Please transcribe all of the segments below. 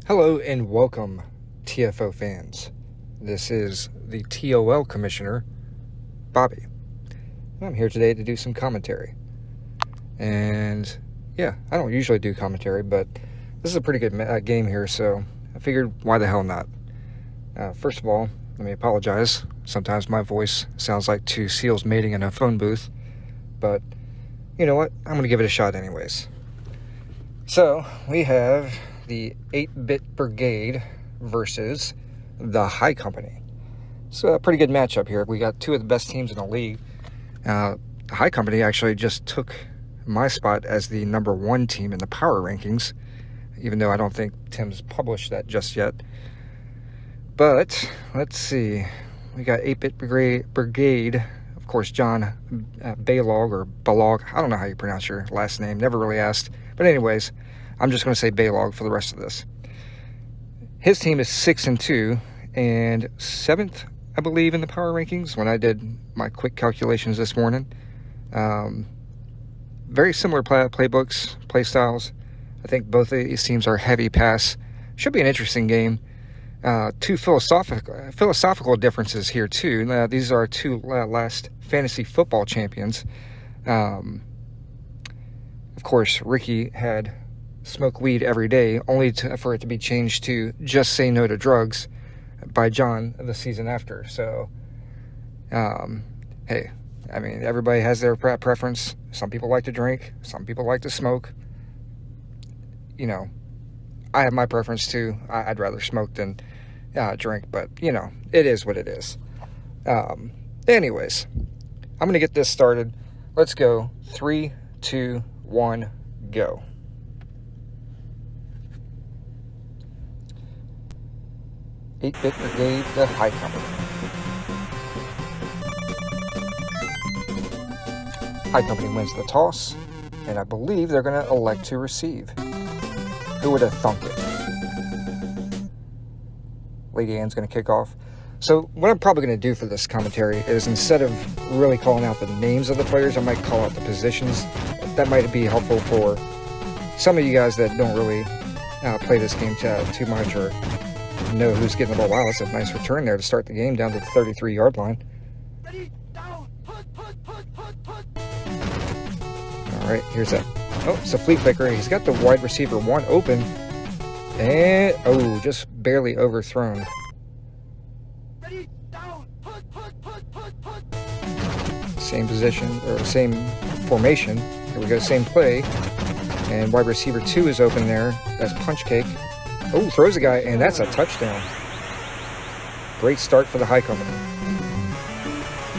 Hello and welcome, TFO fans. This is the TOL Commissioner, Bobby. And I'm here today to do some commentary. And yeah, I don't usually do commentary, but this is a pretty good game here, so I figured why the hell not. First of all, let me apologize. Sometimes my voice sounds like two seals mating in a phone booth, but you know what? I'm going to give it a shot anyways. So, we have the 8-Bit Brigade versus the High Company. So a pretty good matchup here. We got two of the best teams in the league. The High Company actually just took my spot as the number 1 team in the power rankings, even though I don't think Tim's published that just yet. But, let's see. We got 8-Bit Brigade. Of course, John Baylog, or Balog. I don't know how you pronounce your last name. Never really asked. But anyways, I'm just going to say Baylog for the rest of this. His team is 6-2 and 7th, I believe, in the power rankings when I did my quick calculations this morning. Very similar playbooks, play styles. I think both of these teams are heavy pass. Should be an interesting game. Two philosophical differences here, too. These are two last fantasy football champions. Of course, Ricky had smoke weed every day, only for it to be changed to just say no to drugs by John the season after. So, hey, I mean, everybody has their preference. Some people like to drink. Some people like to smoke. You know, I have my preference too. I'd rather smoke than drink, but, you know, it is what it is. Anyways, I'm going to get this started. Let's go. 3, 2, 1, go. Eight-Bit Brigade, the High Company. High Company wins the toss, and I believe they're going to elect to receive. Who would have thunked it? Lady Ann's going to kick off. So what I'm probably going to do for this commentary is, instead of really calling out the names of the players, I might call out the positions. That might be helpful for some of you guys that don't really play this game too much, or know who's getting the ball. Wow, that's a nice return there to start the game down to the 33-yard line. All right, here's that. Oh, it's a flea flicker. He's got the wide receiver 1 open. And, oh, just barely overthrown. Same position, or same formation. Here we go, same play. And wide receiver 2 is open there. That's punch cake. Oh, throws a guy, and that's a touchdown. Great start for the High Company.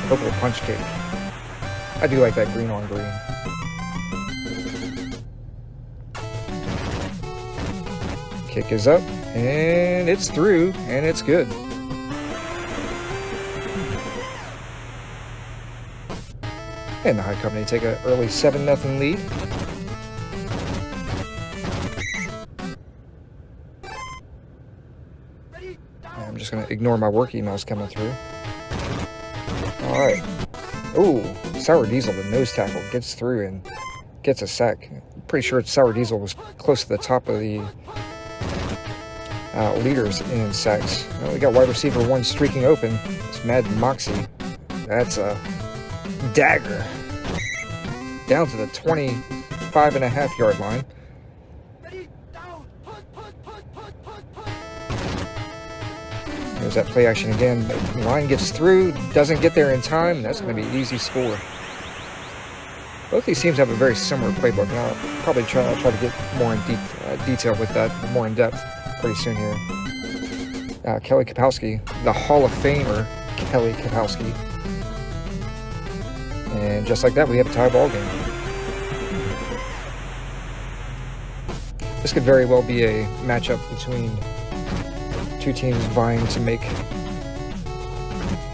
Purple punch cake. I do like that green on green. Kick is up, and it's through, and it's good. And the High Company take an early 7-0 lead. I'm just going to ignore my work emails coming through. All right. Ooh, Sour Diesel, the nose tackle, gets through and gets a sack. I'm pretty sure Sour Diesel was close to the top of the leaders in sacks. Well, we got wide receiver 1 streaking open. It's Mad Moxie. That's a dagger. Down to the 25.5-yard line. There's that play action again. The line gets through, doesn't get there in time. That's going to be an easy score. Both these teams have a very similar playbook, and I'll probably try to get more in detail with that, more in depth, pretty soon here. Kelly Kapowski, the Hall of Famer, Kelly Kapowski. And just like that, we have a tie ball game. This could very well be a matchup between two teams vying to make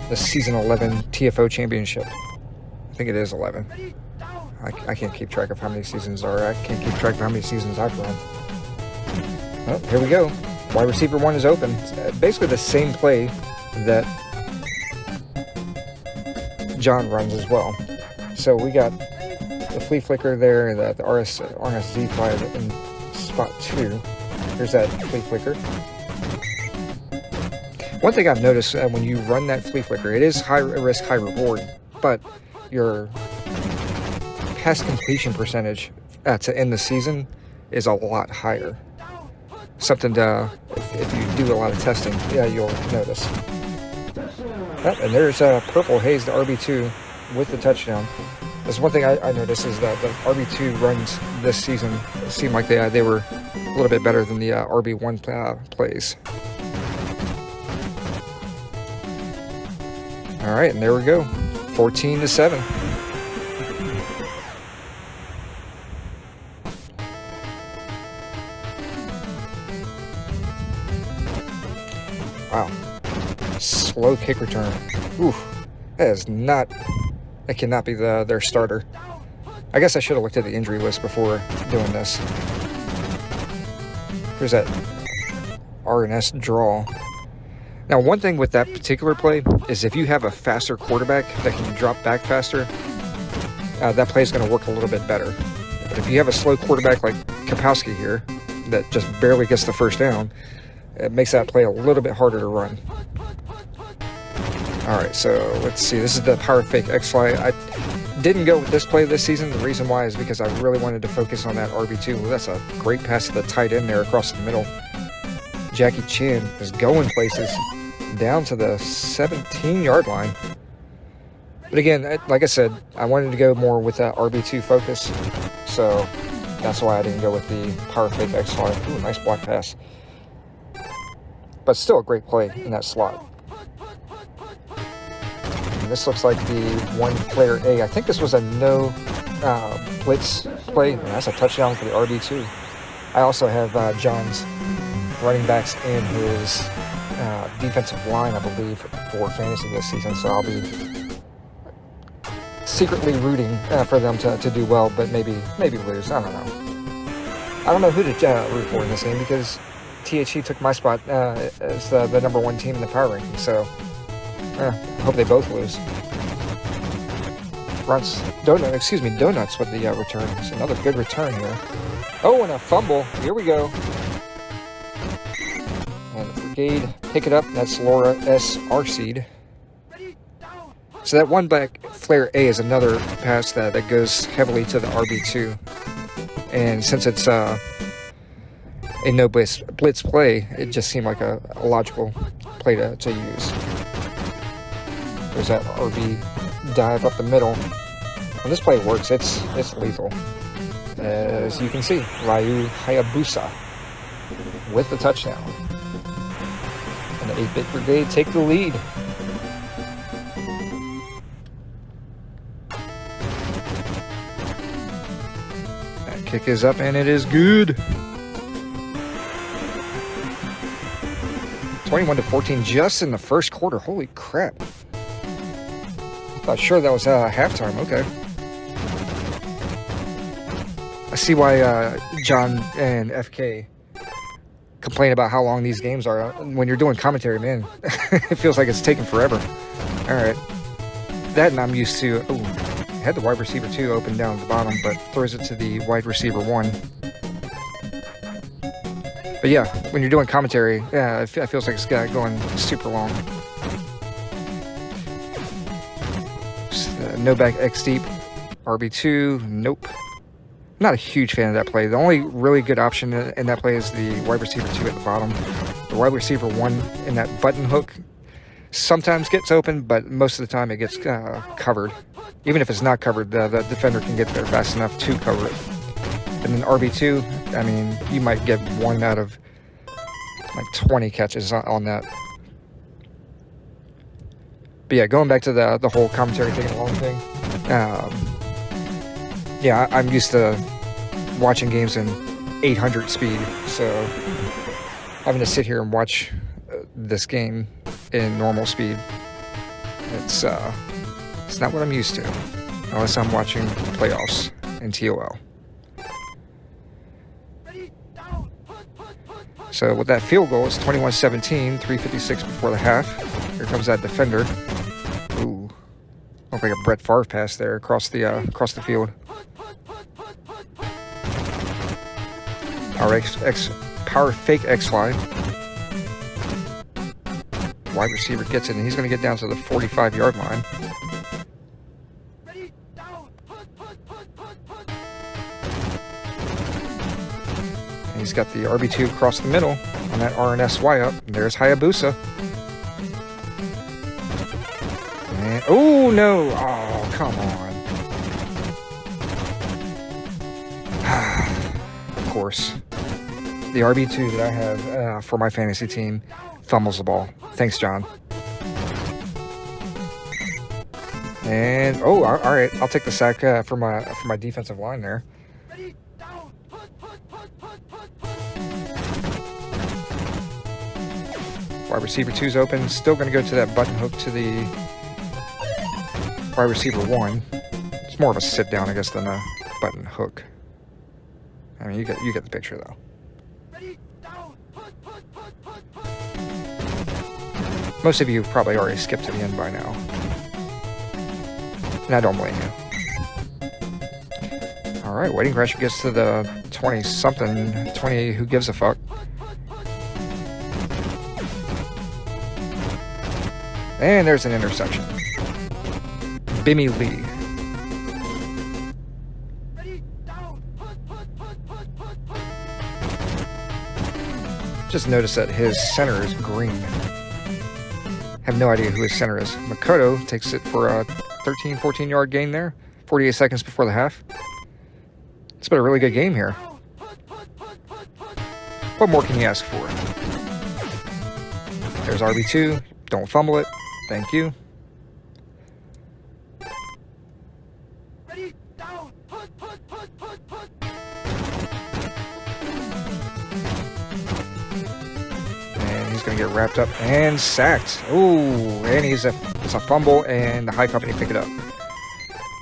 the Season 11 TFO Championship. I think it is 11. I can't keep track of how many seasons there are. I can't keep track of how many seasons I've run. Oh, here we go. Wide receiver 1 is open. It's basically the same play that John runs as well. So we got the flea flicker there, the RSZ5 in spot 2. Here's that flea flicker. One thing I've noticed when you run that flea flicker, it is high risk, high reward, but your pass completion percentage to end the season is a lot higher. Something to, if you do a lot of testing, yeah, you'll notice. Oh, and there's Purple Haze, the RB2 with the touchdown. That's one thing I noticed is that the RB2 runs this season seemed like they were a little bit better than the RB1 plays. All right, and there we go, 14-7. Wow, slow kick return. Oof, that cannot be their starter. I guess I should have looked at the injury list before doing this. Here's that RNS draw. Now, one thing with that particular play is if you have a faster quarterback that can drop back faster, that play is going to work a little bit better. But if you have a slow quarterback like Kapowski here that just barely gets the first down, it makes that play a little bit harder to run. All right, so let's see. This is the power fake X-Fly. I didn't go with this play this season. The reason why is because I really wanted to focus on that RB2. Well, that's a great pass to the tight end there across the middle. Jackie Chan is going places down to the 17-yard line. But again, like I said, I wanted to go more with that RB2 focus, so that's why I didn't go with the power fake X-Fly. Ooh, nice block pass. But still a great play in that slot. And this looks like the one flare A. I think this was a no blitz play. And that's a touchdown for the RB2. I also have John's running backs in his defensive line, I believe, for fantasy this season. So I'll be secretly rooting for them to do well, but maybe lose. I don't know. I don't know who to root for in this game because THE took my spot as the #1 team in the power ranking. So I hope they both lose. Donuts with the return. It's another good return here. Oh, and a fumble. Here we go. And the Brigade pick it up. That's Laura S. Arseed. So that one back flare A is another pass that goes heavily to the RB2. And since it's a no blitz play, it just seemed like a logical play to use. There's that RB dive up the middle. When this play works, it's lethal. As you can see, Ryu Hayabusa with the touchdown. And the 8-bit Brigade take the lead. That kick is up and it is good. 21-14 just in the first quarter. Holy crap. Thought sure that was halftime. Okay. I see why John and FK complain about how long these games are. When you're doing commentary, man, it feels like it's taking forever. All right. That and I'm used to. Oh, had the wide receiver 2 open down at the bottom, but throws it to the wide receiver 1. But yeah, when you're doing commentary, yeah, it feels like it's going super long. No back X deep. RB2, nope. Not a huge fan of that play. The only really good option in that play is the wide receiver 2 at the bottom. The wide receiver 1 in that button hook sometimes gets open, but most of the time it gets covered. Even if it's not covered, the defender can get there fast enough to cover it. And then RB2, I mean, you might get 1 out of like 20 catches on that. But yeah, going back to the whole commentary taking a long thing. Yeah, I'm used to watching games in 800 speed, so having to sit here and watch this game in normal speed, it's not what I'm used to, unless I'm watching playoffs in TOL. So with that field goal, it's 21-17, 3:56 before the half. Here comes that defender. Ooh, looked like a Brett Favre pass there across the field. Our power fake X-Fly. Wide receiver gets it, and he's going to get down to the 45-yard line. And he's got the RB2 across the middle on that RNSY up. And there's Hayabusa. And, oh, no. Oh, come on. Of course. The RB2 that I have for my fantasy team fumbles the ball. Thanks, John. And, oh, all right. I'll take the sack for my defensive line there. Wide receiver 2's open. Still going to go to that button hook to the wide receiver 1. It's more of a sit down, I guess, than a button hook. I mean, you get the picture, though. Most of you probably already skipped to the end by now. And I don't blame you. Alright, Waiting Crasher gets to the 20-something, 20, who gives a fuck. And there's an interception. Bimmy Lee. Just notice that his center is green. Have no idea who his center is. Makoto takes it for a 13, 14-yard gain there. 48 seconds before the half. It's been a really good game here. What more can you ask for? There's RB2. Don't fumble it. Thank you. And he's going to get wrapped up and sacked. Ooh, and it's a fumble, and the high company pick it up.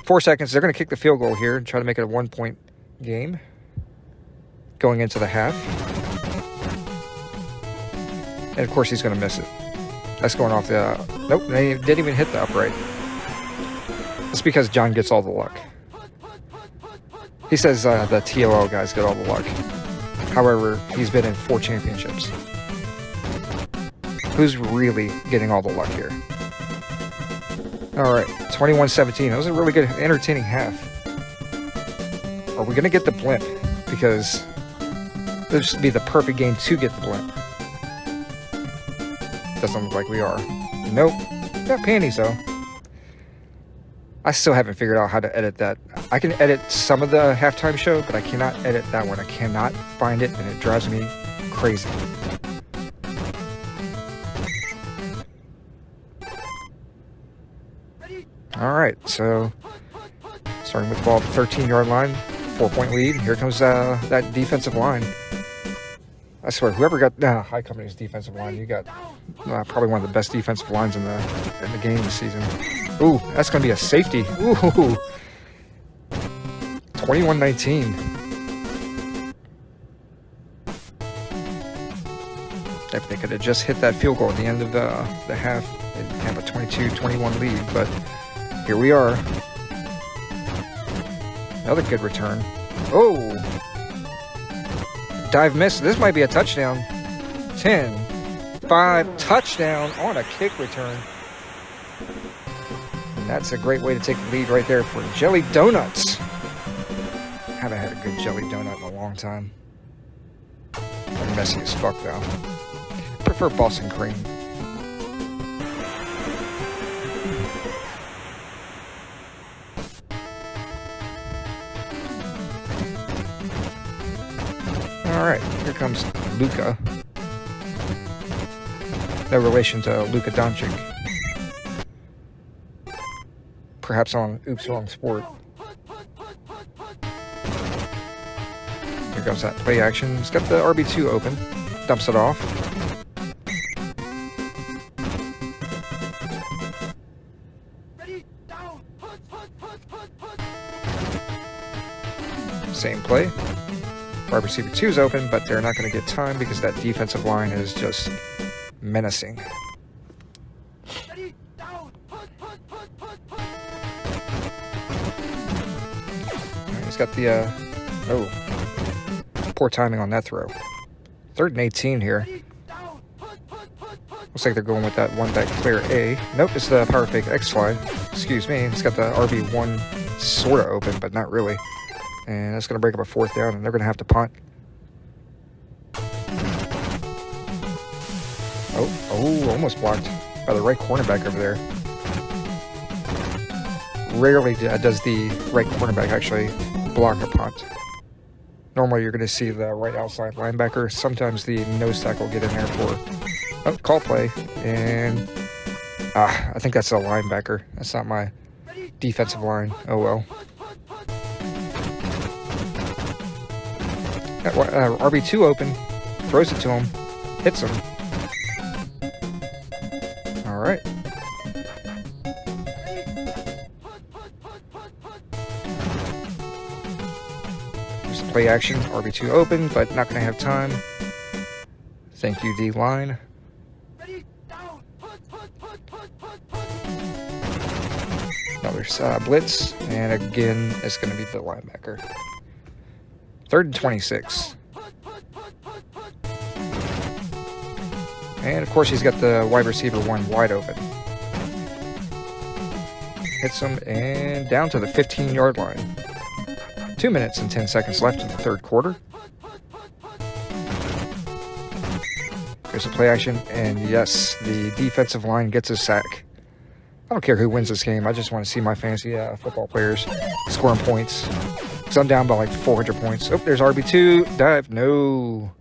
4 seconds. They're going to kick the field goal here and try to make it a 1-point game going into the half. And of course, he's going to miss it. That's going off the... nope, they didn't even hit the upright. It's because John gets all the luck. He says the TFO guys get all the luck. However, he's been in 4 championships. Who's really getting all the luck here? Alright, 21-17. That was a really good, entertaining half. Are we going to get the blimp? Because this would be the perfect game to get the blimp. Doesn't look like we are. Nope. Got panties, though. I still haven't figured out how to edit that. I can edit some of the halftime show, but I cannot edit that one. I cannot find it, and it drives me crazy. Alright, so starting with the ball at the 13-yard line, 4-point lead. Here comes that defensive line. I swear, whoever got High Company's defensive line, you got probably one of the best defensive lines in the game this season. Ooh, that's going to be a safety. Ooh, 21-19. If they could have just hit that field goal at the end of the half, they'd have a 22-21 lead. But here we are. Another good return. Oh! Dive miss. This might be a touchdown. 10-5 touchdown on a kick return. And that's a great way to take the lead right there for Jelly Donuts. Haven't had a good jelly donut in a long time. They're messy as fuck though. I prefer Boston cream. Alright, here comes Luka. No relation to Luka Doncic. Perhaps on Oops Wrong Sport. Here goes that play action. He's got the RB2 open. Dumps it off. Same play. Wide receiver 2's open, but they're not going to get time because that defensive line is just menacing. Right, he's got the... oh. Poor timing on that throw. 3rd and 18 here. Looks like they're going with that one back clear A. Nope, it's the power fake X slide. Excuse me. It's got the RB1 sort of open, but not really. And that's going to break up a 4th down, and they're going to have to punt. Oh, almost blocked by the right cornerback over there. Rarely does the right cornerback actually block a punt. Normally you're going to see the right outside linebacker. Sometimes the nose tackle will get in there for call play. And I think that's a linebacker. That's not my defensive line. Oh well. RB2 open. Throws it to him. Hits him. All right. There's a play action. RB2 open, but not going to have time. Thank you, D-line. Another blitz, and again, it's going to be the linebacker. 3rd and 26. And of course, he's got the wide receiver 1 wide open. Hits him, and down to the 15-yard line. 2 minutes and 10 seconds left in the 3rd quarter. There's a play action, and yes, the defensive line gets a sack. I don't care who wins this game. I just want to see my fantasy football players scoring points. Because I'm down by like 400 points. Oh, there's RB2. Dive. No.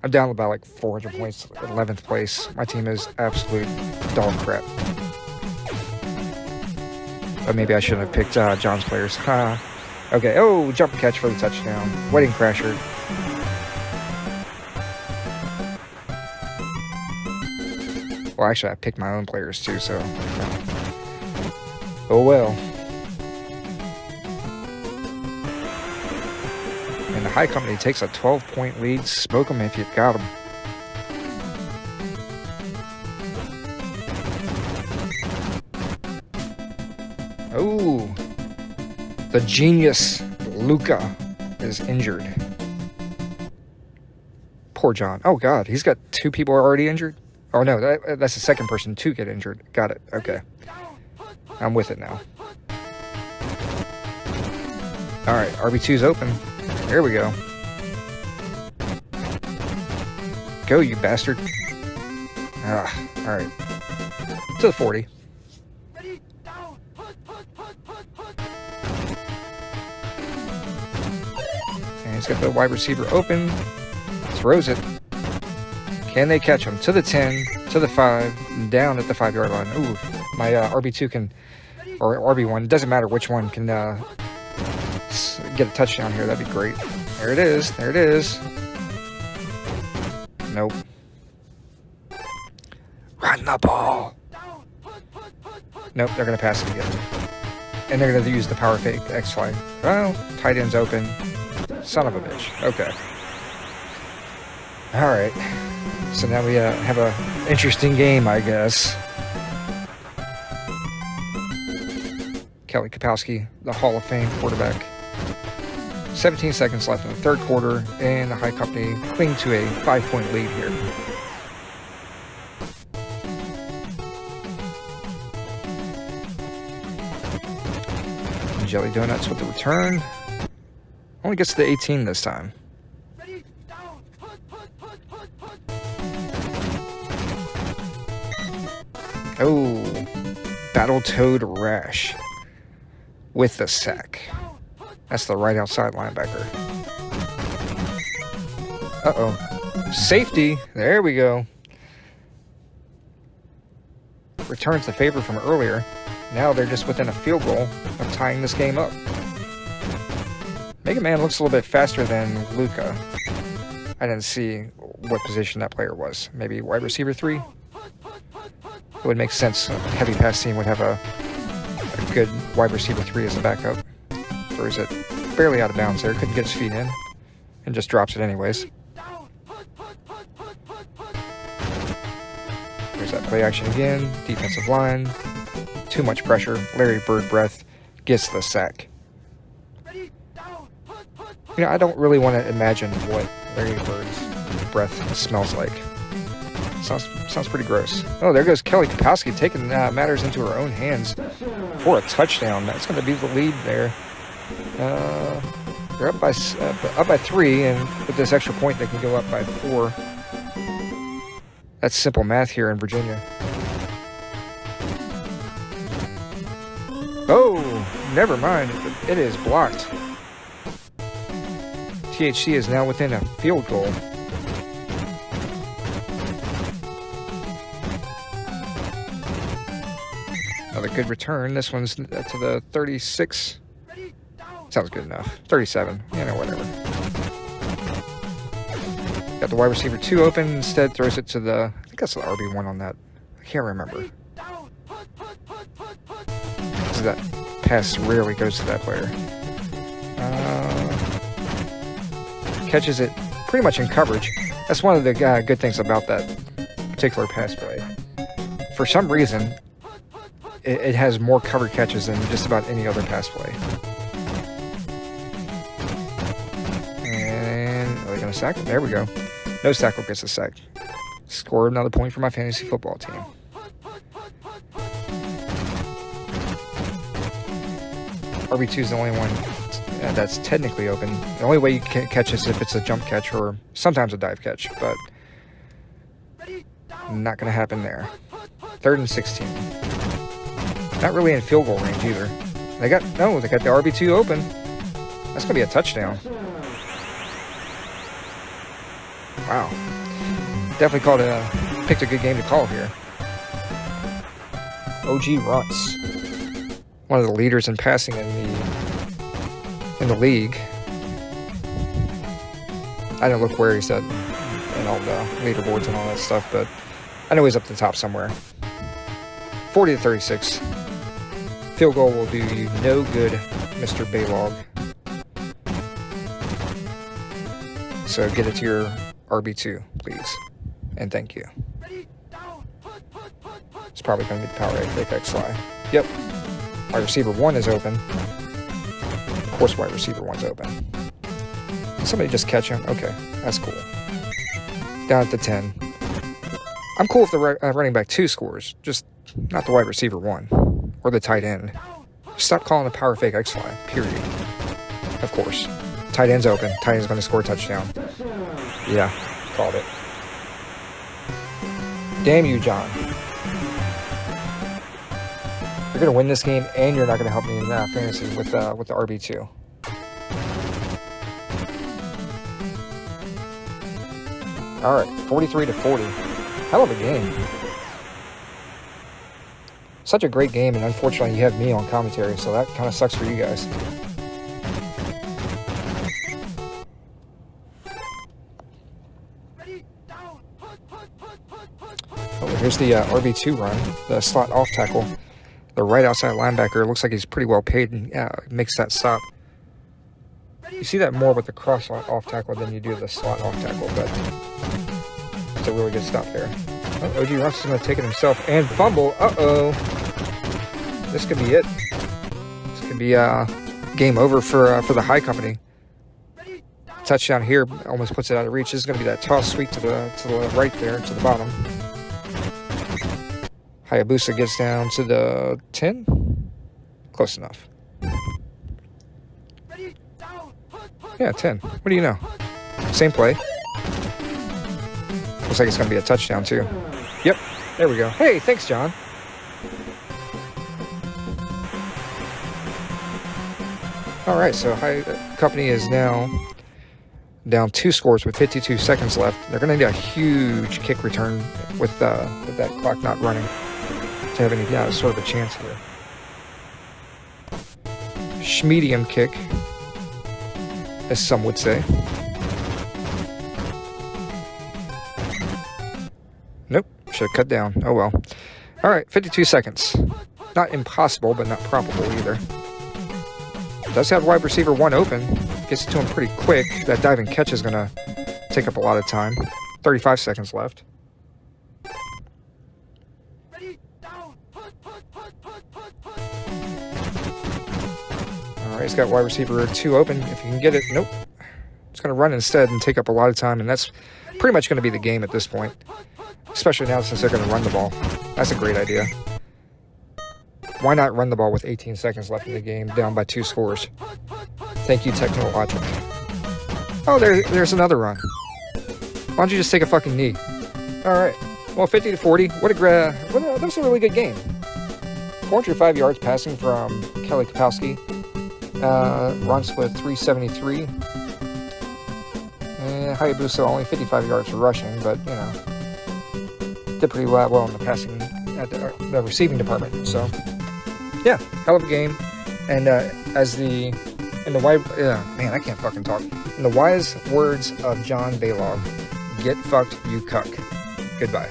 I'm down about like 400 points. 11th place. My team is absolute dog crap. But maybe I shouldn't have picked John's players. Okay. Oh, jump and catch for the touchdown. Wedding crasher. Well, actually, I picked my own players too, so. Oh well. And the high company takes a 12-point lead. Smoke them if you've got them. Oh, the genius Luca is injured. Poor John. Oh God, he's got 2 people already injured. Oh no, that's the second person to get injured. Got it. Okay. I'm with it now. Alright, RB2's open. Here we go. Go, you bastard. Alright. To the 40. And he's got the wide receiver open. Throws it. Can they catch him? To the 10, to the 5, down at the 5-yard line. Ooh, my RB2 can, or RB1, it doesn't matter which one, can get a touchdown here. That'd be great. There it is. There it is. Nope. Run the ball. Nope, they're going to pass it again. And they're going to use the power fake X flag. Well, tight end's open. Son of a bitch. Okay. All right. So now we have an interesting game, I guess. Kelly Kapowski, the Hall of Fame quarterback. 17 seconds left in the 3rd quarter, and the high company cling to a 5-point lead here. Jelly Donuts with the return. Only gets to the 18 this time. Oh, Battletoad Rash with the sack. That's the right outside linebacker. Uh-oh. Safety. There we go. Returns the favor from earlier. Now they're just within a field goal of tying this game up. Mega Man looks a little bit faster than Luca. I didn't see what position that player was. Maybe wide receiver 3? It would make sense. A heavy pass team would have a good wide receiver 3 as a backup. Throws it barely out of bounds there. Couldn't get his feet in. And just drops it anyways. There's that play action again. Defensive line. Too much pressure. Larry Bird breath gets the sack. You know, I don't really want to imagine what Larry Bird's breath smells like. Sounds pretty gross. Oh, there goes Kelly Kapowski taking matters into her own hands for a touchdown. That's going to be the lead there. They're up by 3, and with this extra point, they can go up by 4. That's simple math here in Virginia. Oh, never mind. It is blocked. THC is now within a field goal. Another good return. This one's to the 36. Sounds good enough. 37. You know, whatever. Got the wide receiver 2 open. Instead, throws it to the... I think that's the RB1 on that. I can't remember. That pass rarely goes to that player. Catches it pretty much in coverage. That's one of the good things about that particular pass play. For some reason, it has more covered catches than just about any other pass play. And are they going to sack it? There we go. No tackle gets a sack. Score another point for my fantasy football team. RB2 is the only one that's technically open. The only way you can catch is if it's a jump catch or sometimes a dive catch, but not going to happen there. 3rd and 16. Not really in field goal range either. They got the RB2 open. That's going to be a touchdown. Wow. Definitely picked a good game to call here. OG Runtz. One of the leaders in passing in the league. I didn't look where he's at in all the leaderboards and all that stuff, but I know he's up the top somewhere. 40-36. Field goal will do you no good, Mr. Baylog. So get it to your RB2, please. And thank you. It's probably going to be the power 8 fake X slide. Yep. Wide receiver 1 is open. Of course, wide receiver 1's open. Did somebody just catch him? Okay, that's cool. Down at the 10. I'm cool if the running back 2 scores, just not the wide receiver 1 or the tight end. Stop calling the power fake X fly, period. Of course. Tight end's open. Tight end's going to score a touchdown. Yeah, called it. Damn you, John. You're going to win this game, and you're not going to help me in fantasy with the RB2. All right, 43-40. Hell of a game. Such a great game, and unfortunately, you have me on commentary, so that kind of sucks for you guys. Oh, here's the RB2 run, the slot off tackle. The right outside linebacker looks like he's pretty well paid and makes that stop. You see that more with the cross off tackle than you do the slot off tackle, but it's a really good stop there. Oh, OG Russ is going to take it himself and fumble. Uh-oh. This could be it. This could be game over for the high company. Touchdown here almost puts it out of reach. This is going to be that toss sweep to the right there, to the bottom. Hayabusa gets down to the 10. Close enough. Yeah, 10. What do you know? Same play. Looks like it's going to be a touchdown, too. Yep. There we go. Hey, thanks, John. All right, so High Company is now down 2 scores with 52 seconds left. They're going to need a huge kick return with that clock not running to have any sort of a chance here. Schmedium kick, as some would say. Nope, should have cut down. Oh well. All right, 52 seconds. Not impossible, but not probable either. Does have wide receiver 1 open. Gets it to him pretty quick. That diving catch is going to take up a lot of time. 35 seconds left. All right, he's got wide receiver 2 open. If you can get it, nope. It's going to run instead and take up a lot of time, and that's pretty much going to be the game at this point. Especially now since they're going to run the ball. That's a great idea. Why not run the ball with 18 seconds left in the game, down by 2 scores? Thank you, Technologic. Oh, there's another run. Why don't you just take a fucking knee? Alright. Well, 50-40. That was a really good game. 405 yards passing from Kelly Kapowski. Run split 373. And Hayabusa only 55 yards for rushing, but, you know, did pretty well in the passing at the receiving department. So, yeah, hell of a game. And man, I can't fucking talk. In the wise words of John Baylog, get fucked, you cuck. Goodbye.